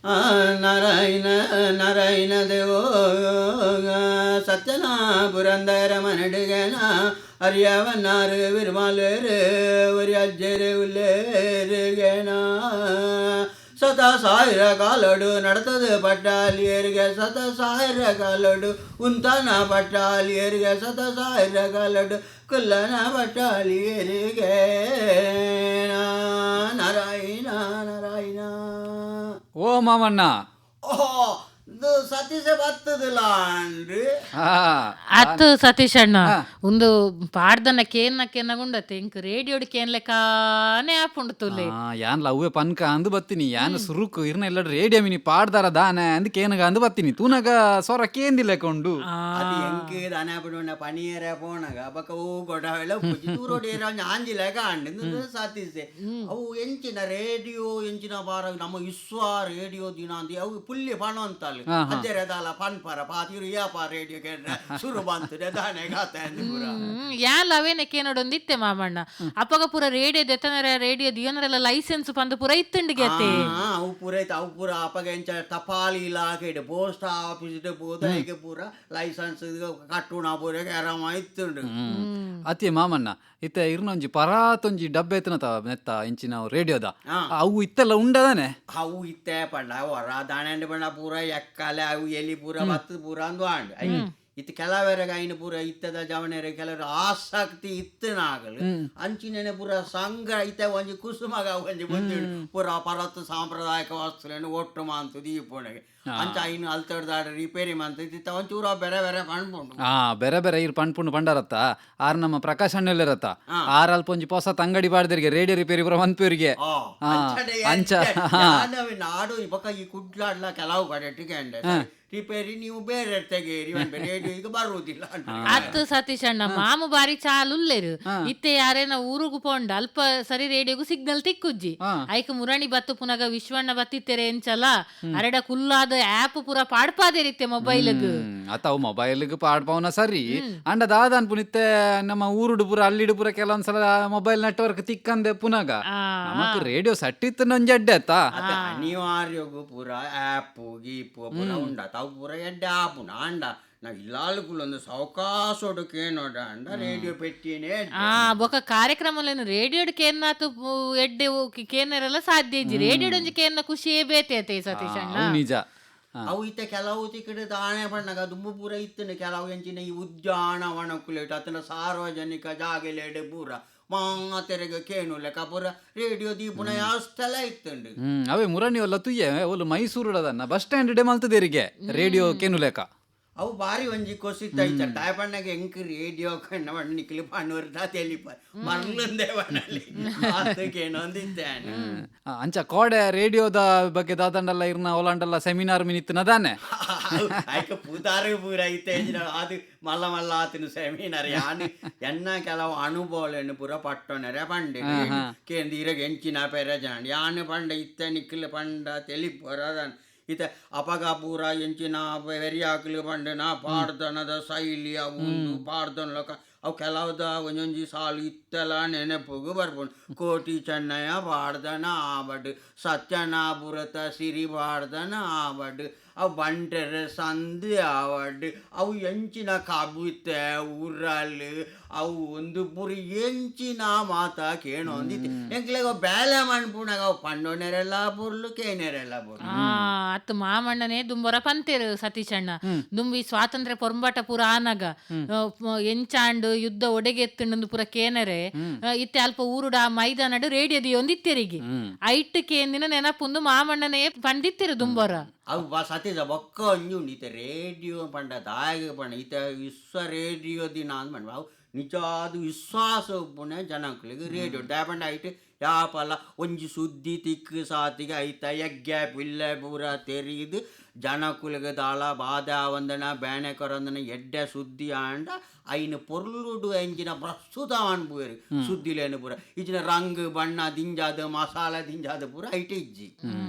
ಆ ನಾರಾಯಣ ನಾರಾಯಣ ದೇವೋ ಸತ್ಯನಾ ಪುರಂದರ ಮನಡುಗನ ಅರಿಯವನ್ನಾರು ವಿರ್ಮಾಲೇರು ஒரு அஜ்ஜரு உள்ளேருகேனா ಸತ ಸಾವಿರ ಕಾಲಡು ನಡತದು ಪಟ್ಟಾಲಿಯರಿಗೆ ಸತ ಸಾವಿರ ಕಾಲಡು ಉಂತನ ಪಟ್ಟಾಲಿಯರಿಗೆ ಸತ ಸಾವಿರ ಕಾಲಡು ಕುಲ್ಲನ ಪಟ್ಟಾಲಿಯರಿಗೆ ನಾರಾಯಣ ನಾರಾಯಣ. ಓ ಮಾಮಣ್ಣ, ಓಹೋ ಇದು ಸತೀಶ ಬತ್ತದಿಲ್ಲ ಅಂದ್ರಿ. ಅತ್ತು ಸತೀಶ್ ಅಣ್ಣ ಒಂದು ಪಾಡ್ದನ ಕೇನ್ನ ಗುಂಡತ್ತೆ ಇಂಕ್ ರೇಡಿಯೋಡ್ ಕೇನ್ ಲೆಕ್ಕಾನೇ ಆಪುಂಡು ತುಲೆ ಯಾನ್ಲ ಅವ್ವೆ ಪನ್ಕ ಅಂದು ಬತ್ತೀನಿ ಯಾನ್ ಸುರುಕು ಇರ್ನ ಎಲ್ಲ ರೇಡಿಯೋ ಮಿನಿ ಪಾಡ್ದಾರ ದಾನೆ ಅಂದ್ ಕೇನಗ ಅಂದು ಬತ್ತೀನಿ ತೂನಗ ಸೊರ ಕೇಂದಿಲೆಕೊಂಡು അത് എനിക്ക് ധനാപട പണിയേറെ പോണക അപ്പൊക്കെ ഓ കൊടവെള്ള ദൂരോടേര ഞാഞ്ചിലേക്ക ഉണ്ട് സാധിസೆ ಅವು ಎಂಚಿನ ರೇಡಿಯೋ ಎಂಚಿನ ಬಾರ ನಮ್ಮ ಇಸ್ವಾ ರೇಡಿಯೋ ದಿನಾಂದಿ ಅವು ಪುಲ್ಯ ಪಣ ಅಂತಲ್ಲ ಅದೇ ದಾಲ ಪನ್ಪರ ಪಾತಿರು ಯಾಪ ರೇಡಿಯೋ ಕೇಂದ್ರ ಶುರು ಬಂತು ದಾನೆ ಗಾತ ಪೂರ ಯಾನ್ ಅವೇನೆ ಕೇನೊಡೊಂದಿತ್ತೆ ಮಾಮಣ್ಣ ಅಪ್ಪಗ ಪೂರ ರೇಡಿಯೋ ದೆತ್ತನರ ರೇಡಿಯೋ ದಿಯೋನರೆಲ್ಲ ಲೈಸೆನ್ಸ್ ಪಂದು ಪೂರ ಇತ್ತಂಡಿಗೆ ಅವು ಪೂರ ಐತೆ ಅವು ಪೂರ ಅಪ್ಪಗ ಎಂಚ ತಪಾಲಿ ಇಲಾಖೆ ಪೋಸ್ಟ್ ಆಫೀಸ್ ಪೂರ ಪೂರ ಲೈಸೆನ್ಸ್ ಕಟ್ಟುಣ ಪೂರ ಆರಾಮ ಇತ್ತುಂಡು ಅತಿ ಮಾಮಣ್ಣ ಇತ್ತ ಇರ್ನೊಂಜಿ ಪರಾತೊಂಜಿ ಡಬ್ಬೆ ಎತ್ತನತ ನೆತ್ತ ಇಂಚಿನ ರೇಡಿಯೋದ ಅವು ಇತ್ತೆಲ್ಲ ಉಂಡದಾನೆ ಅವು ಇತ್ತೆ ಪಂಡ ಹೊರ ದಾಣಂಡು ಪಂಡ ಪೂರ ಎಕ್ಕಲೆ ಅವು ಎಲಿ ಪೂರ ಬತ್ತು ಪೂರ ಅಂದು ಆಂಡು ಇತ್ತು ಕೆಲವರೆಗೆ ಐನು ಪೂರ ಇತ್ತದ ಜವನೆರೆ ಕೆಲವರು ಆಸಕ್ತಿ ಇತ್ತನಾಗಲು ಅಂಚಿನೇನೆ ಪೂರ ಸಂಘ ಇತ್ತೆ ಒಂಜಿ ಕುಸುಮಗ ಒಂಜಿ ಬಂದು ಪೂರ ಪರತ್ತು ಸಾಂಪ್ರದಾಯಿಕ ವಸ್ತುಗಳನ್ನು ಒಟ್ಟು ಮಾಂತು ದೀಪೋಣೆಗೆ ಅಂಚ ಐನು ಅಲ್ತಡ್ದಾಡ ರಿಪೇರಿ ಮಂತು ಇತ್ತ ಒಂಚೂರ ಬೇರೆ ಬೇರೆ ಪಣ್ಪುಂಡು ಬೇರೆ ಬೇರೆ ಇರ್ ಪಣ್ಪುಂಡು ಪಂಡರತ್ತ ಆರ್ ನಮ್ಮ ಪ್ರಕಾಶ್ ಅಣ್ಣೆಲ್ಲರತ್ತ ಆರ್ ಅಲ್ಪ ಒಂಜಿ ಹೊಸ ತಂಗಡಿ ಬಾಡ್ದರಿಗೆ ರೇಡಿಯೋ ರಿಪೇರಿ ಪೂರ ಮಂತ್ಪೇರಿಗೆ ಅಂಚ ನಾಡು ಇವಾಗ ಈ ಕುಡ್ಲಾಡ್ಲ ಕೆಲವು ಕಡೆ ಟಿಕೆಂಡೆ ರಿಪೇರಿ ನೀವು ಬೇರೆ ತೆಗೀರಿ ರೇಡಿಯೋ ಈಗ ಬರುವುದಿಲ್ಲ ಅತ್ತು ಸತೀಶ್ ಅಣ್ಣ ಮಾಮು ಬಾರಿ ಚಾಲುಲ್ಲೇರು ಇತ್ತೆ ಯಾರೇನ ಊರುಗು ಪೋಂಡ ಅಲ್ಪ ಸರಿ ರೇಡಿಯೋಗು ಸಿಗ್ನಲ್ ತಿಕ್ಕುಜ್ಜಿ ಐಕ್ ಮುರಣಿ ಬತ್ತು ಪುನಗ ವಿಶ್ವಣ್ಣ ಬತ್ತಿತ್ತೆರೆ ಎಂಚಲ ಅರೆಡ ಕುಲ್ಲಾದ ಆಪ್ ಪೂರ ಪಾಡ್ಪಾದೇರಿತ್ತೆ ಮೊಬೈಲ್ಗ್ ಅತಾವು ಮೊಬೈಲ್ಗ್ ಪಾಡ್ಪವನ ಸರಿ ಅಂಡ ದಾದಾನ್ ಪುನಿತ್ತೆ ನಮ್ಮ ಊರುಡು ಪೂರ ಅಲ್ಲಿಡು ಪೂರ ಕೆಲವೊಂದ್ಸಲ ಮೊಬೈಲ್ ನೆಟ್ವರ್ಕ್ ತಿಕ್ಕಂದೆ ಪುನಗ ನಮಕ್ ರೇಡಿಯೋ ಸಟ್ಟಿತ್ತು ನೊಂಜಡ್ಡೆ ಅತ್ತ ಅನಿವಾರ್ಯಗು ಪೂರ ಆಪ್ ಗೀಪು ಪೂರ ಉಂಡ ತಾವು ಪೂರ ಎಡ್ಡೆ ಆಪುನ ಅಂಡ ನಾವು ಇಲ್ಲಾಲುಕುಲೊಂದು ಸವಕಾಸೋಡು ಕೇನೋಡ ಅಂಡ ರೇಡಿಯೋ ಪೆಟ್ಟಿನೇ ಬೊಕ ಕಾರ್ಯಕ್ರಮಲೇನು ರೇಡಿಯೋಡ್ ಕೇನ್ನಾತು ಎಡ್ಡೆ ಕೇನ್ನರೆಲ್ಲ ಸಾಧ್ಯ ಇಜ್ಜಿ ರೇಡಿಯೋಡ್ ಒಂಜಿ ಕೇನ್ನ ಖುಷಿಯೇ ಬೇತೆ ಸತೀಶ್ ಅಣ್ಣ ನಿಜ ಅವು ಇತ್ತೆ ಕೆಲವು ತಿಕ್ಕಡೆ ತಾಣೆ ಬಣ್ಣಗ ದುಂಬು ಪೂರ ಇತ್ತನೆ ಕೆಲವು ಎಂಚಿನ ಈ ಉದ್ಯಾನವನಕ್ಕುಲೇಟ್ ಅತನ ಸಾರ್ವಜನಿಕ ಜಾಗೆಲೇಡೆ ಪೂರ ಮಾತೆರೆಗೆ ಕೇನು ಲೆಕ್ಕ ಪೂರ ರೇಡಿಯೋ ದೀಪುನ ಯಾವಸ್ಥೆಲ್ಲ ಇತ್ತುಂಡು ಅವೇ ಮುರಣಿ ಒಲ್ಲ ತುಯ್ಯ ಒಲ್ಲು ಮೈಸೂರುಡದನ್ನ ಬಸ್ ಸ್ಟ್ಯಾಂಡ್ ಡೆ ಮಲ್ತದೇರಿಗೆ ರೇಡಿಯೋ ಕೇನು ಲೆಕ್ಕ ಅವು ಬಾರಿ ಒಂಜಿ ಕೊಸಿತ ಇತ್ತ ಟಾಯ್ಪಣ್ಣಗೆ ಎಂಕ್ ರೇಡಿಯೋ ಕಣ್ಣ ಬಣ್ಣಿಕ್ಲಿ ಪಣ್ಣುರ್ದ ತೆಲಿಪ ಮರ್ಲುಂದೆ ಬಣ್ಣಲಿ ಮಾತುಕೇನೊಂದಿದ್ದೇನೆ ಅಂಚ ಕೋಡೆ ರೇಡಿಯೋದ ಬಗ್ಗೆ ದಾದಂಡಲ್ಲ ಇರ್ನ ಒಲಾಂಡಲ್ಲ ಸೆಮಿನಾರ್ ಮಿನಿತ್ತನದಾನೆ ಆಯ್ಕೆ ಪೂತಾರು ಪೂರ ಇತ್ತೆ ಅದು ಮಲ್ಲ ಮಲ್ಲ ಆತನು ಸೆಮಿನಾರ್ ಯಾನು ಎನ್ನ ಕೆಲವು ಅನುಭವಗಳನ್ನು ಪೂರ ಪಟ್ಟೊನರೆ ಪಂಡೆ ಕೇಂದ್ರ ಇರಗೆ ಎಂಚಿನ ಪೆರ ಜಾಂಡ್ ಯಾನು ಪಂಡ ಇತ್ತ ನಿಕ್ಲು ಪಂಡ ತೆಲಿಪುರದನ್ ಇತ ಅಪಗ ಪೂರ ಎಂಚಿನ ವೆರಿಯಾಕ್ಲಿ ಪಂಡನ ಪಾಡ್ದನದ ಶೈಲಿ ಅವು ಪಾಡ್ದನ್ಲಕ ಅವು ಕೆಲವ್ದ ಒಂಜೊಂಜಿ ಸಾಲು ಇತ್ತೆಲ್ಲ ನೆನಪುಗು ಬರ್ಬೋದು ಕೋಟಿ ಚೆನ್ನಯ್ಯ ಪಾಡ್ದನ ಆಬಡ್ ಸತ್ಯನಾಪುರತ ಸಿರಿ ಪಾಡ್ದನ ಆಬಡ್ ಅವು ಬಂಟೆರೆ ಸಂಧಿ ಆವಡ್ ಅವು ಎಂಚಿನ ಕಬುತ್ತೆ ಊರಲ್ಲಿ ಅವು ಒಂದು ಪುರಿ ಎಂಚಿನ ಮಾತ ಕೇಣೋ ಅಂದಿತ್ತು ಎಂಕ್ಲೆಗ ಬೇಲೆ ಮಣ್ಪುಣಗ ಅವು ಪಂಡೋನೆರೆಲ್ಲ ಬುರ್ಲು ಕೇನೆರೆಲ್ಲ ಬುರ್ಲು ಅತ್ತು ಮಾಮಣ್ಣನೇ ದುಂಬರ ಪಂತೇರು ಸತೀಶ್ ಅಣ್ಣ ದುಂಬಿ ಸ್ವಾತಂತ್ರ್ಯ ಪೊರಂಬಟ ಪೂರ ಆನಗ ಎಂಚಾಂಡು ಯುದ್ಧ ಒಡೆಗೆತ್ತುಂಡು ಪೂರ ಕೇನರೆ ಇತ್ತೆ ಅಲ್ಪ ಊರುಡ ಮೈದಾನಡು ರೇಡಿಯೋ ಒಂದಿತ್ತೆರಿಗೆ ಐಟ್ ಕೇಂದಿನ ನೆನಪುಂದು ಮಾಮಣ್ಣನೇ ಪಂಡಿತ್ತಿರು ದುಂಬರ ಅವು ಸತೀಶ ಬೊಕ್ಕ ಒಂಜಿ ಉಂಡು ರೇಡಿಯೋ ಪಂಡ ದಾಯಿಗೆ ಪಂಡ ಈತ ವಿಶ್ವ ರೇಡಿಯೋ ದಿನ ಅಂತ ಪಂಡ ಅವು ನಿಜಾದ ವಿಶ್ವಾಸ ಉಪ್ಪುನೆ ಜನಕ್ಲಿಗೆ ರೇಡಿಯೋ ಡ್ಯಾಪಂಡ ಐಟ್ ಯಾಪಲ್ಲ ಒಂಜಿ ಸುದ್ದಿ ತಿಕ್ಕು ಸಾತಿಗೆ ಐತ ಯಗ್ಗ ಪಿಲ್ಲೆ ಪೂರ ತೆರೀದು ಜನಕುಲಿಗೆ ದಾಳ ಬಾಧ ವಂದನ ಬೇಣೆ ಕೊರಂದನ ಎಡ್ಡೆ ಸುದ್ದಿ ಆಂಡ ಐನು ಪೊರ್ಲುಡು ಎಂಚಿನ ಪ್ರಸ್ತುತ ಅನ್ಪುವೇರು ಸುದ್ದಿಲೇನು ಪೂರ ಇಚ್ಚಿನ ರಂಗ್ ಬಣ್ಣ ದಿಂಜಾದ ಮಸಾಲ ದಿಂಜಾದ ಪೂರ ಐಟೆ ಇಜ್ಜಿ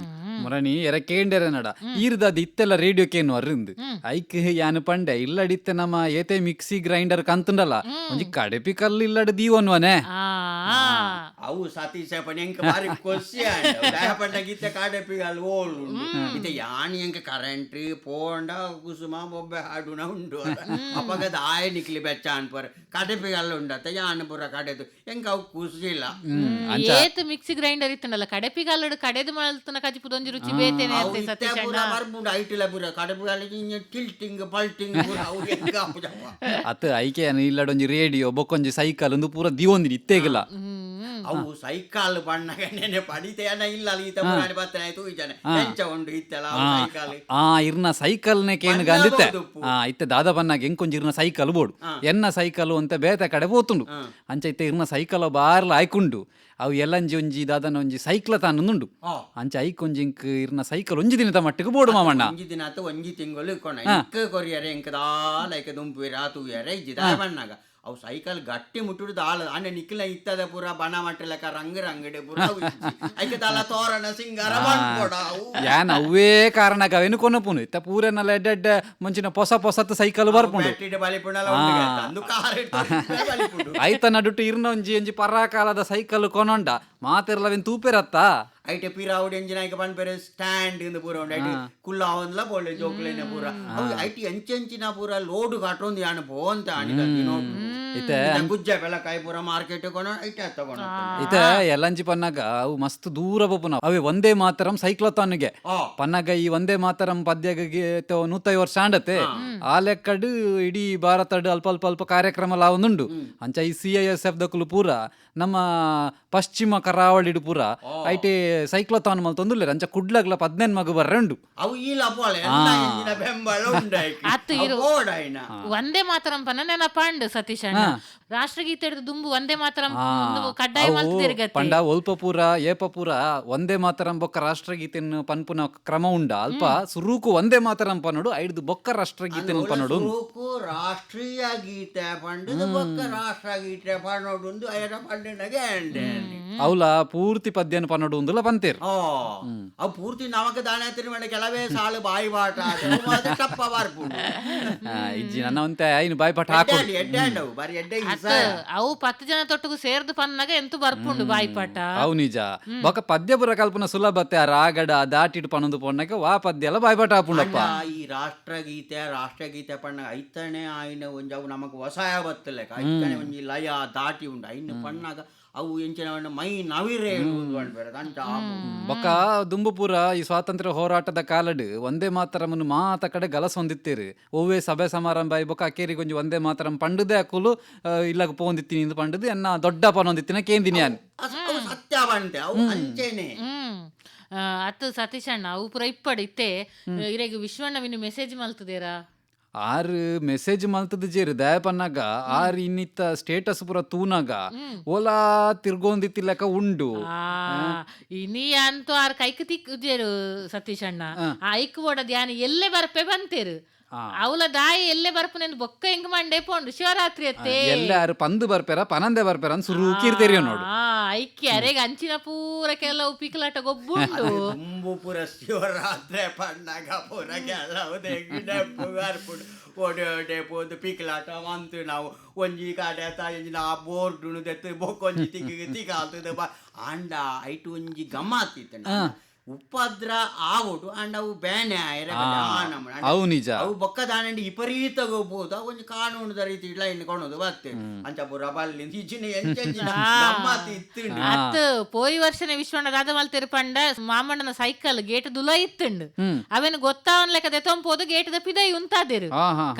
ಮುರಣಿ ಎರ ಕೇಂಡೆರೆ ನಡ ಈರ್ದಾದ ಇತ್ತೆಲ್ಲ ರೇಡಿಯೋ ಕೇನು ಅರ್ರಿಂದು ಐಕ್ ಯಾನು ಪಂಡೆ ಇಲ್ಲಡಿತ್ತೆ ನಮ್ಮ ಏತೆ ಮಿಕ್ಸಿ ಗ್ರೈಂಡರ್ ಕಂತುಂಡಲ್ಲ ಒಂಜಿ ಕಡೆಪಿ ಕಲ್ಲು ಇಲ್ಲಡ ದೀವನ್ವನೆ ಅವು ಸತೀಶ ಪಣ ಎಂಕ ಬಾರಿ ಕೊಸ್ಸಿ ಪಂಡ ಗೀತೆ ಕಾಡೆಪಿಗಲ್ ಓಲ್ ಉಂಡು ಇತ್ತೆ ಯಾಣಿ ಎಂಕ ಕರೆಂಟ್ ಪೋಂಡ ಕುಸುಮ ಬೊಬ್ಬೆ ಹಾಡುನ ಉಂಡು ಅಪಗದ ಆಯ ನಿಕ್ಲಿ ಬೆಚ್ಚ ಅನ್ಪರ್ ಕಾಡೆಪಿಗಲ್ ಉಂಡತ್ತ ಯಾಣ ಪುರ ಕಡೆದು ಎಂಕ ಅವು ಕುಸಿಲ್ಲ ಏತ್ ಮಿಕ್ಸಿ ಗ್ರೈಂಡರ್ ಇತ್ತಂಡಲ್ಲ ಕಡೆಪಿಗಲ್ಲಡು ಕಡೆದು ಮಲ್ತನ ಕಜಿಪುದೊಂಜಿ ರುಚಿ ಬೇತೇನೆ ಅಂತೆ ಸತೀಶ್ ಅಣ್ಣ ಬರ್ಬುಂಡು ಐಟಿಲ ಪುರ ಕಡೆಪಿಗಲ್ ಟಿಲ್ಟಿಂಗ್ ಪಲ್ಟಿಂಗ್ ಪುರ ಅವು ಎಂಕ ಅತ್ ಐಕೆ ಇಲ್ಲಡೊಂಜಿ ರೇಡಿಯೋ ಬೊಕ್ಕೊಂಜಿ ಸೈಕಲ್ ಒಂದು ಪೂರ ದಿವೊಂದಿನ ಇತ್ತೇಗಲ ಅವು ಸೈಕಲ್ ಬಣ್ಣಗ ನೆನೆ ಪಡಿತೇನ ಇಲ್ಲ ಈತ ಪುರಾಣಿ ಬತ್ತನೆ ಆಯ್ತು ಈಜನೆ ಎಂಚ ಉಂಡು ಇತ್ತಲ್ಲ ಸೈಕಲ್ ಇರ್ನ ಸೈಕಲ್ನೆ ಕೇನುಗ ಅಂದಿತ್ತೆ ಇತ್ತೆ ದಾದ ಬನ್ನಾಗ ಎಂಕೊಂಜಿ ಇರ್ನ ಸೈಕಲ್ ಬೋಡು ಎನ್ನ ಸೈಕಲ್ ಅಂತ ಬೇತೆ ಕಡೆ ಹೋತುಂಡು ಅಂಚ ಇತ್ತೆ ಇರ್ನ ಸೈಕಲ್ ಬಾರ್ಲ ಆಯ್ಕೊಂಡು ಅವು ಎಲ್ಲಂಜಿ ಒಂಜಿ ದಾದನ ಒಂಜಿ ಸೈಕ್ಲ ತಾನುಂಡು ಅಂಚ ಐಕೊಂಜಿಂಕ್ ಇರ್ನ ಸೈಕಲ್ ಒಂಜಿ ದಿನದ ಮಟ್ಟಿಗೆ ಬೋಡು ಮಾಮಣ್ಣ ಒಂಜಿ ದಿನ ಆತು ಒಂಜಿ ತಿಂಗಳು ಇಕ್ಕೊಂಡ ಇಂಕ ಕೊರಿಯರೆ ಇಂಕ ದಾಲ ದುಂಪುವೆರೆ ಆತುವೆರೆ ಇಜ್ಜಿದ ಬಣ್ಣಗ ಅವು ಸೈಕಲ್ ಗಟ್ಟಿ ಮುಟ್ಟುಡು ದಾಳ ಅಣ್ಣ ನಿಕ್ಲ ಇತ್ತದ ಪೂರ ಬಣ ಮಟ್ಟಲಕ ರಂಗಡೆ ಪೂರ ಐಕೆ ತಾಲ ತೋರಣ ಸಿಂಗಾರ ಮಾಡ್ಕೊಡ ಯಾನ್ ಅವೇ ಕಾರಣಗ ಅವೇನು ಕೊನಪುನು ಇತ್ತ ಪೂರೆನಲ್ಲ ಎಡ್ಡೆಡ್ಡ ಮುಂಚಿನ ಹೊಸ ಸೈಕಲ್ ಬರ್ಪುಂಡು ಬ್ಯಾಟ್ರಿ ಬಲಿಪುಣಲ ಅಂದು ಕಾರ್ ಬಲಿಪುಂಡು ಐತ ನಡುಟು ಇರ್ನ ಒಂಜಿ ಪರಾಕಾಲದ ಸೈಕಲ್ ಕೊನೊಂಡ ಮಾತೆರ್ಲವೆನ್ ತೂಪೆರತ್ತ ಐಟೆ ಪಿರಾವುಡ್ ಎಂಜಿನ ಐಕೆ ಪನ್ಪೆರೆ ಸ್ಟ್ಯಾಂಡ್ ಇಂದು ಪೂರ ಉಂಡು ಐಟಿ ಕುಲ್ಲ ಒಂದ್ಲ ಬೋಲ್ಡೆ ಜೋಕ್ಲೆನೆ ಪೂರ ಐಟಿ ಎಂಚೆಂಚಿನ ಪೂರ ಲೋಡು ಕಾಟೊಂದು ಯಾಣ ಪೋಂತ ಆಣಿದ ನೋಡು ಇತ್ತೆ ಗುಜ್ಜ ಬೆಳಕಾಯಿ ಪೂರ ಮಾರ್ಕೆಟ್ ಕೊನ ಐಟೆ ತಗೊಂಡು ಇತ್ತೆ ಎಲ್ಲಂಜಿ ಪನ್ನಗ ಅವು ಮಸ್ತ್ ದೂರ ಬಪ್ಪುನ ಅವೇ ಒಂದೇ ಮಾತರಂ ಸೈಕ್ಲತಾನಿಗೆ ಪನ್ನಗ ಈ ಒಂದೇ ಮಾತರಂ ಪದ್ಯಗೆ 150 ವರ್ಷ ಆಂಡತೆ ಆ ಲೆಕ್ಕಡ್ ಇಡೀ ಭಾರತಡ್ ಅಲ್ಪ ಅಲ್ಪ ಕಾರ್ಯಕ್ರಮ ಲಾವೊಂದುಂಡು ಅಂಚ ಈ CISF ದಕುಲು ಪೂರ ನಮ್ಮ ಪಶ್ಚಿಮ ಕರಾವಳಿಡು ಪೂರ ಐಟೆ ಸೈಕ್ಲತಾನ್ ಮಲ್ತೊಂದುಲ್ಲೆರ್ ಅಂಚ ಕುಡ್ಲಗ್ಲ 15 ಮಗು ಬರ್ರೆಂಡು ಅವು ಈ ಲಪೋಳೆ ಬೆಂಬಳ ಅತ್ತು ಇರು ಒಂದೇ ಮಾತರಂ ಪನ್ನ ನೆನಪಾಂಡು ಸತೀಶ್ ಅಣ್ಣ ರಾಷ್ಟ್ರಗೀತೆ ಹಿಡಿದು ದುಂಬು ಒಂದೇ ಮಾತರಂ ಕಡ್ಡಾಯ ಮಲ್ತಿರ್ಗತ್ತೆ ಪಂಡ ಒಲ್ಪ ಪೂರ ಏಪ ಪೂರ ಒಂದೇ ಮಾತರಂ ಬೊಕ್ಕ ರಾಷ್ಟ್ರಗೀತೆನ್ ಪನ್ಪುನ ಕ್ರಮ ಉಂಡ ಅಲ್ಪ ಸುರೂಕು ಒಂದೇ ಮಾತರಂ ಪನ್ನೋಡು ಐದು ಬೊಕ್ಕ ರಾಷ್ಟ್ರಗೀತೆನ್ ಪನ್ನೋಡು ರಾಷ್ಟ್ರೀಯ ಗೀತೆ ಪಂಡದು ಬೊಕ್ಕ ರಾಷ್ಟ್ರಗೀತೆ ಪನ್ನೋಡು ಒಂದು ಐರ ಪಂಡನಗೆ ಅವಲ ಪೂರ್ತಿ ಪದ್ಯನ ಪನ್ನೋಡು ಒಂದುಲ ಪಂತೇರು ಅವು ಪೂರ್ತಿ ನಮಕ ದಾನ ತಿರುಮಣ ಕೆಲವೇ ಸಾಲು ಬಾಯಿ ಬಾಟ ಟಪ್ಪ ಬಾರ್ಪುಂಡು ಇಜ್ಜಿ ನನ್ನ ಒಂತೆ ಐನು ಬಾಯಿ ಪಾಠ ಹಾಕೊಂಡು ಎಡ್ಡೆ ಬಾರಿ ಎಡ್ಡೆ ಅವು 10 ಜನ ತೊಟ್ಟುಗು ಸೇರ್ದು ಪನ್ನಗ ಎಂತು ಬರ್ಪುಂಡು ಬಾಯಿಪಾಟ ಅವು ನಿಜ ಬೊಕ ಪದ್ಯ ಪುರ ಕಲ್ಪನ ಸುಲಭತೆ ಆ ರಾಗಡ ದಾಟಿಡು ಪನ್ನೊಂದು ಪೊನ್ನಕ್ಕೆ ವಾ ಪದ್ಯ ಎಲ್ಲ ಬಾಯಿಪಾಠ ಹಾಪುಂಡಪ್ಪ ಈ ರಾಷ್ಟ್ರಗೀತೆ ಪಣ್ಣ ಐತನೆ ಆಯ್ನ ಒಂಜಿ ಅವು ನಮಕ್ ಹೊಸಾಯ ಬತ್ತಲೆಕ ಐತನೆ ಒಂಜಿ ಲಯ ದಾಟಿ ಉಂಡು ಐನು ಪಣ್ಣಾಗ ಅವು ಎಂಚಿನ ಮೈ ನವಿರೇ ಬೊಕ್ಕ ದುಂಬುಪುರ ಈ ಸ್ವಾತಂತ್ರ್ಯ ಹೋರಾಟದ ಕಾಲಡ್ ಒಂದೇ ಮಾತರಮನ್ನು ಮಾತ ಕಡೆ ಗಲಸ ಹೊಂದಿತ್ತೀರಿ ಒವ್ವೇ ಸಭೆ ಸಮಾರಂಭ ಬೊಕ್ಕ ಅಕ್ಕೇರಿ ಕೊಂಚ ಒಂದೇ ಮಾತರಂ ಪಂಡದೆ ಅಕ್ಕುಲು ಇಲ್ಲಗ ಪೋಂದಿತ್ತೀನಿ ಪಂಡದು ಎನ್ನ ದೊಡ್ಡ ಪನೊಂದಿತ್ತಿನ ಕೇಂದಿನಿ ಅನ್ ಸತ್ಯ ಬಂತೆ ಅವು ಅಂಚೆನೆ ಅತ್ತು ಸತೀಶ್ ಅಣ್ಣ ಅವು ಪುರ ಇಪ್ಪಡಿತ್ತೆ ಇರೆಗ್ ವಿಶ್ವಣ್ಣವಿನ ಮೆಸೇಜ್ ಮಲ್ತದೇರಾ ಆರು ಮೆಸೇಜ್ ಮಲ್ತದ ಜೇರು ದಯ ಪನ್ನಾಗ ಆರು ಇನ್ನಿತ್ತ ಸ್ಟೇಟಸ್ ಪೂರ ತೂನಾಗ ಓಲಾ ತಿರ್ಗೊಂದಿತ್ತಿಲ್ಲಕ ಉಂಡು ಇನಿ ಅಂತೂ ಆರ್ ಕೈಕ್ ತಿಕ್ಕುಜೇರು ಸತೀಶ್ ಅಣ್ಣ ಐಕ್ ಓಡದ್ ಯಾನ ಎಲ್ಲೇ ಬರ್ಪೆ ಬಂತೇರು ಅವಲ ದಾಯಿ ಎಲ್ಲೇ ಬರ್ಪನೆಂದು ಬೊಕ್ಕ ಹೆಂಗ್ ಮಂಡೆ ಪೋಂಡು ಶಿವರಾತ್ರಿ ಅತ್ತೆ ಎಲ್ಲಾರು ಪಂದು ಬರ್ಪೇರ ಪನಂದೆ ಬರ್ಪೇರ ಅಂತ ಸುರುಕಿರ್ತೀರಿ ನೋಡು ಐಕ್ಯ ಅರೆಗ ಅಂಚಿನ ಪೂರ ಕೆಲವು ಪಿಕ್ಲಾಟ ಗೊಬ್ಬುಂಡು ಪೂರ ಶಿವರಾತ್ರಿ ಪಂಡಾಗ ಪೂರ ಕೆಲವು ಬರ್ಪುಡು ಓಡೆ ಪೋದು ಪಿಕ್ಲಾಟ ಮಂತು ನಾವು ಒಂಜಿ ಕಾಡೆ ತಾಯಿ ಆ ಬೋರ್ಡು ದೆತ್ತು ಬೊಕ್ಕೊಂಜಿ ತಿಕ್ಕಾಲ್ತದೆ ಆಂಡ ಐಟು ಒಂಜಿ ಗಮ್ಮತ್ತಿತ್ತು ಉಪದ್ರ ಆವುಡು ಅಂಡ್ ಅವು ಬ್ಯಾನೆ ಅವು ನಿಜ ಅವು ಬೊಕ್ಕ ದಾನಂಡಿ ವಿಪರೀತ ಹೋಗ್ಬೋದು ಅವು ಒಂಜಿ ಕಾನೂನದ ರೀತಿ ಇಲ್ಲ ಇನ್ನು ಕೊಣೋದು ಬತ್ತೆ ಅಂಚ ಪೂರ ಬಲ್ಲಿ ಈಚಿನ ಎಂಚಿನ ಗಮ್ಮತ್ತಿತ್ತು ಅತ್ತು ಪೋಯಿ ವರ್ಷನೆ ವಿಶ್ವಣ್ಣ ರಾಧ ಮಲ್ತೆರು ಪಂಡ ಮಾಮಣ್ಣನ ಸೈಕಲ್ ಗೇಟ್ ದುಲ ಇತ್ತುಂಡು ಅವೇನು ಗೊತ್ತಾವನ್ ಲೆಕ್ಕ ದೆತೊಂಪೋದು ಗೇಟ್ ದ ಪಿದೈ ಉಂತಾದಿರು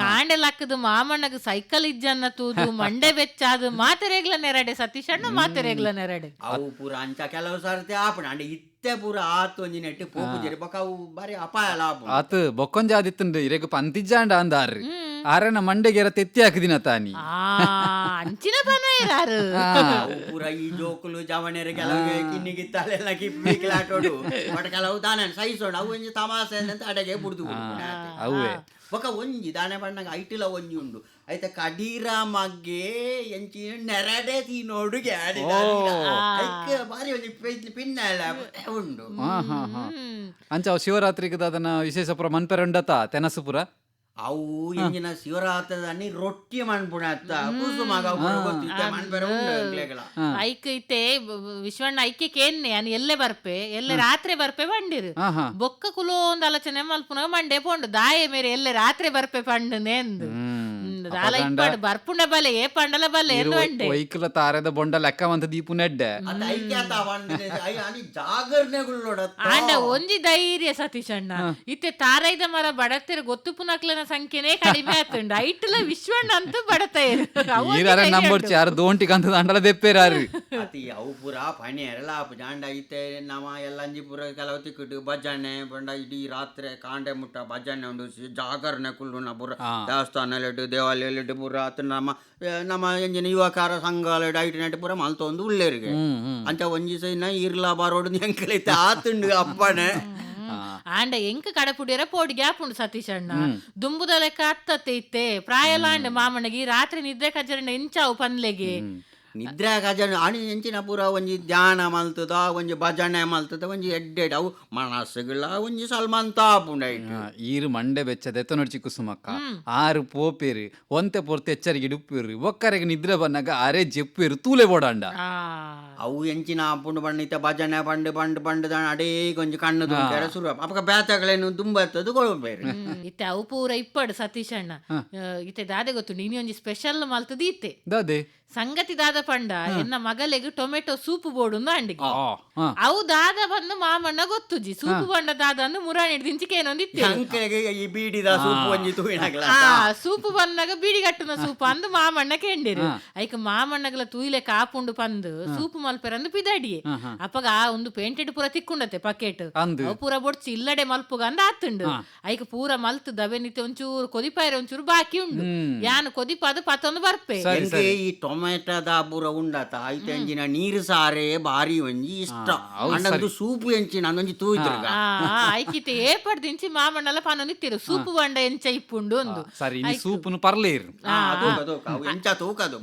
ಕಾಂಡೆ ಲಕ್ಕದು ಮಾಮಣ್ಣಗ ಸೈಕಲ್ ಇಜ್ಜನ್ನ ತೂದು ಮಂಡೆ ಬೆಚ್ಚಾದು ಮಾತೆರೆಗ್ಲ ನೆರಡೆ ಸತೀಶ್ ಅಣ್ಣ ಮಾತೆರೆಗ್ಲ ನೆರಡೆ ಅವು ಪೂರ ಅಂಚ ಕೆಲವು ಸರ್ತಿ ಆಪಣ ಅಂಡೆ ಪೂರ ಆತು ಒಂಜಿ ನೆಟ್ಟು ಪೋಪು ಜರಿ ಬೊಕ ಅವು ಬಾರಿ ಅಪಾಯ ಲಾಭ ಆತು ಬೊಕ್ಕೊಂಜಾದಿತ್ತುಂಡು ಇರೆಗ್ ಪಂತಿಜ್ಜಾಂಡ ಅಂದಾರ್ರಿ ಆರೆನ ಮಂಡೆಗೆರ ತೆತ್ತಿ ಹಾಕಿದಿನ ತಾನಿ ಅಂಚಿನ ಪನಯರಾರು ಪೂರ ಈ ಜೋಕುಲು ಜವಣೆರ ಕೆಲವು ಕಿನ್ನಿಗಿತ್ತಲೆಲ್ಲ ಕಿಪ್ಪಿಕ್ಲಾಟೋಡು ಬಟ್ ಕೆಲವು ತಾನೇ ಸೈಸೋಡು ಅವು ಒಂಜಿ ತಮಾಸೆ ಅಂತ ಅಡೆಗೆ ಬುಡ್ದು ಅವೇ ಬೊಕ ಒಂಜಿ ದಾನೆ ಬಣ್ಣಗ ಐಟಿಲ ಒಂಜಿ ಉಂಡು ಐತ ಕಡೀರ ಮಗ್ಗೆ ಎಂಚಿ ನೆರಡೆ ತೀನೋಡುಗೆ ಬಾರಿ ಒಂಜಿ ಪಿನ್ನ ಉಂಡು ಅಂಚ ಶಿವರಾತ್ರಿಗೆ ಅದನ್ನ ವಿಶೇಷ ಪುರ ಮನ್ಪೆರ ಉಂಡತ ತೆನಸು ಪುರ ಅವು ಇಂಜಿನ ಶಿವರಾತ್ರಿ ರೊಟ್ಟಿ ಮಣ್ಪುಣತ್ತ ಕುಸುಮಾಗ ಗೊತ್ತಿತ್ತೆ ಮಣ್ಪೆರ ಉಂಡ್ಲೆಗಳ ಐಕ್ ಇತ್ತೆ ವಿಶ್ವಣ್ಣ ಐಕ್ಕೆ ಕೇನ್ನೆ ಅನ್ ಎಲ್ಲೆ ಬರ್ಪೆ ಎಲ್ಲೆ ರಾತ್ರಿ ಬರ್ಪೆ ಬಂಡಿರು ಬೊಕ್ಕ ಕುಲೋ ಒಂದ್ ಆಲೋಚನೆ ಮಲ್ಪುನ ಮಂಡೆ ಪೋಂಡು ದಾಯೆ ಮೇರೆ ಎಲ್ಲೆ ರಾತ್ರಿ ಬರ್ಪೆ ಪಂಡನೆ ಎಂದು ಬರ್ಪುಂಡ ಬಲೆ ಏ ಪಂಡಲ ಬಲೆ ಎಂದು ವೈಕಲ ತಾರದ ಬೊಂಡ ಲೆಕ್ಕ ಅಂತ ದೀಪು ನೆಡ್ಡೆ ಆಂಡ ಒಂಜಿ ಧೈರ್ಯ ಸತೀಶ್ ಅಣ್ಣ ಇತ್ತೆ ತಾರೈದ ಮರ ಬಡತಿರ ಗೊತ್ತು ಪುನಕ್ಲನ ಸಂಖ್ಯೆನೇ ಕಡಿಮೆ ಆತುಂಡು ಐಟ್ಲ ವಿಶ್ವಣ್ಣ ಅಂತೂ ಬಡತೇರು ನಂಬರ್ ಚಾರ್ ದೋಂಟಿ ಕಂತ ದಂಡಲ ದೆಪ್ಪೇರಾರಿ ಅತಿ ಅವು ಪುರ ಪಣಿ ಎರಲ ಜಾಂಡ ಐತೆ ನಮ ಎಲ್ಲಂಜಿ ಪುರ ಕೆಲವು ತಿಕ್ಕುಟು ಭಜನೆ ಬಂಡ ಇಡೀ ರಾತ್ರಿ ಕಾಂಡೆ ಮುಟ್ಟ ಭಜನೆ ಉಂಡು ಜಾಗರಣೆ ಕುಳ್ಳುನ ಪುರ ದೇವಸ್ಥಾನ ದೇವಾಲಯ ಪುರ ನಮ್ಮ ಎಂಜಿನ ಯುವಕಾರ ಸಂಘಾಲ ಐಟಿನಟ್ ಪುರ ಮಲ್ತೊಂದು ಉಳ್ಳೇರಿಗೆ ಅಂತ ಒಂಜಿ ಸೈನ ಇರ್ಲಾ ಬಾರೋಡು ಎಂಕಲೈತೆ ಆತುಂಡು ಅಪ್ಪಣೆ ಆಂಡ ಎಂಕ ಕಡಪುಡಿಯರ ಪೋಡಿ ಗ್ಯಾಪುಂಡು ಸತೀಶ್ ಅಣ್ಣ ದುಂಬುದ ಲೆಕ್ಕ ಹತ್ತತ್ತೆ ಇತ್ತೆ ಪ್ರಾಯಲಾಂಡ ಮಾಮನಗಿ ರಾತ್ರಿ ನಿದ್ರೆ ಕಜರಣ ಎಂಚಾವು ಪನ್ಲೆಗೆ ನಿದ್ರೆ ಗಜನ ಅಣಿ ಎಂಚಿನ ಪೂರ ಒಂಜಿ ಧ್ಯಾನ ಮಲ್ತದ ಒಂಜಿ ಭಜನೆ ಮಲ್ತದ ಒಂಜಿ ಎಡ್ಡೆಡ್ ಅವು ಮನಸ್ಸುಗಳ ಒಂಜಿ ಸಲ್ಮಾನ್ ತಾಪುಂಡೈಟ್ ಈರು ಮಂಡೆ ಬೆಚ್ಚದ ಎತ್ತನೊಡ್ಚಿ ಕುಸುಮಕ್ಕ ಆರು ಪೋಪೇರು ಒಂತೆ ಪೊರ್ತೆ ಎಚ್ಚರಿಗೆ ಡುಪ್ಪೇರು ಒಕ್ಕರೆಗೆ ನಿದ್ರೆ ಬನ್ನಾಗ ಅರೆ ಜೆಪ್ಪೇರು ತೂಲೆ ಬೋಡಾಂಡ ಅವು ಎಂಚಿನ ಪುಂಡು ಬಣ್ಣಿತ ಭಜನೆ ಬಂಡು ಅಡೇ ಕೊಂಚ ಕಣ್ಣು ತುಂಬಿರ ಶುರು ಅಪಕ ಬ್ಯಾತಗಳೇನು ತುಂಬತ್ತದು ಕೊಳ್ಬೇರು ಇತ್ತೆ ಅವು ಪೂರ ಇಪ್ಪಡು ಸತೀಶ್ ಅಣ್ಣ ಇತ್ತೆ ದಾದೆ ಗೊತ್ತು ನೀನು ಒಂಜಿ ಸ್ಪೆಷಲ್ ಮಲ್ತದ ಇತ್ತೆ ದಾದೆ ಸಂಗತಿ ದಾದ ಪಂಡ ಎನ್ನ ಮಗಲೆಗ್ ಟೊಮೆಟೊ ಸೂಪು ಬೋಡುಂದು ಅಂಡಿಗೆ ಅವು ದಾದ ಬಂದು ಮಾಮಣ್ಣ ಗೊತ್ತುಜಿ ಸೂಪು ಬಂಡ ದಾದ ಅಂದು ಮುರಾಣಿ ದಿಂಚಿಕೆ ಏನೊಂದಿತ್ತೆ ಈ ಬೀಡಿದ ಸೂಪು ಒಂಜಿ ತೂಯಿನಗ್ಲ ಸೂಪು ಬಂದಾಗ ಬೀಡಿಗಟ್ಟುನ ಸೂಪು ಅಂದು ಮಾಮಣ್ಣ ಕೆಂಡಿರು ಐಕ ಮಾಮಣ್ಣಗಲ ತೂಯಿಲೆ ಕಾಪುಂಡು ಪಂದು ಸೂಪು ಮಲ್ಪೆರಂದು ಪಿದಾಡಿ ಅಪ್ಪಗ ಒಂದು ಪೇಂಟೆಡ್ ಪೂರ ತಿಕ್ಕೊಂಡತೆ ಪಕೆಟ್ ಅವು ಪೂರ ಬೊಡ್ಚಿ ಇಲ್ಲಡೆ ಮಲ್ಪುಗ ಅಂದ ಆತುಂಡು ಐಕ ಪೂರ ಮಲ್ತು ದವೆ ನಿತ್ಯ ಒಂಚೂರು ಕೊದಿಪಾಯ್ರೆ ಒಂಚೂರು ಬಾಕಿ ಉಂಡು ಯಾನು ಕೊದಿಪಾದ ಪತ್ತೊಂದು ಬರ್ಪೆ ಈ ಟೊಮೆಟೊದ ಪೂರ ಉಂಡತ ಐತೆ ಎಂಚಿನ ನೀರು ಸಾರೇ ಬಾರಿ ಒಂಜಿ ಇಷ್ಟ ಅಂಡದು ಸೂಪು ಎಂಚಿನ ಒಂಜಿ ತೂಯ್ತಿರ್ಗ ಐಕಿತೆ ಏಪಡ್ ದಿಂಚಿ ಮಾಮಣ್ಣಲ ಪಾನೊಂದಿತ್ತಿರು ಸೂಪು ಬಂಡ ಎಂಚ ಇಪ್ಪುಂಡು ಒಂದು ಸರಿ ಈ ಸೂಪುನು ಪರ್ಲೇರು ಎಂಚ ತೂಕದು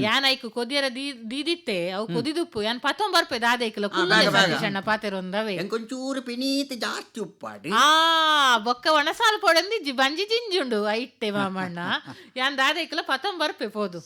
ಯಾನ್ ಐಕು ಕೊದಿಯರ ದೀದಿತ್ತೆ ಅವು ಕೊದಿದುಪ್ಪು ಯಾನ್ ಪತ್ತೊಂದು ಬರ್ಪೆ ದಾದೈಕಲ ಕುಲ್ಲ ಪಾತೆರೊಂದವೆ ಎಂಕೊಂಚೂರು ಪಿನೀತ್ ಜಾಸ್ತಿ ಉಪ್ಪಾಡಿ ಬೊಕ್ಕ ಒಣಸಾಲು ಪೊಡೆಂದಿಜ್ಜಿ ಬಂಜಿ ಜಿಂಜುಂಡು ಐಟ್ಟೆ ಮಾಮಣ್ಣ ಯಾನ್ ದಾದೈಕಲ ಪತ್ತೊಂದು ಬರ್ಪೆ ಪೋದು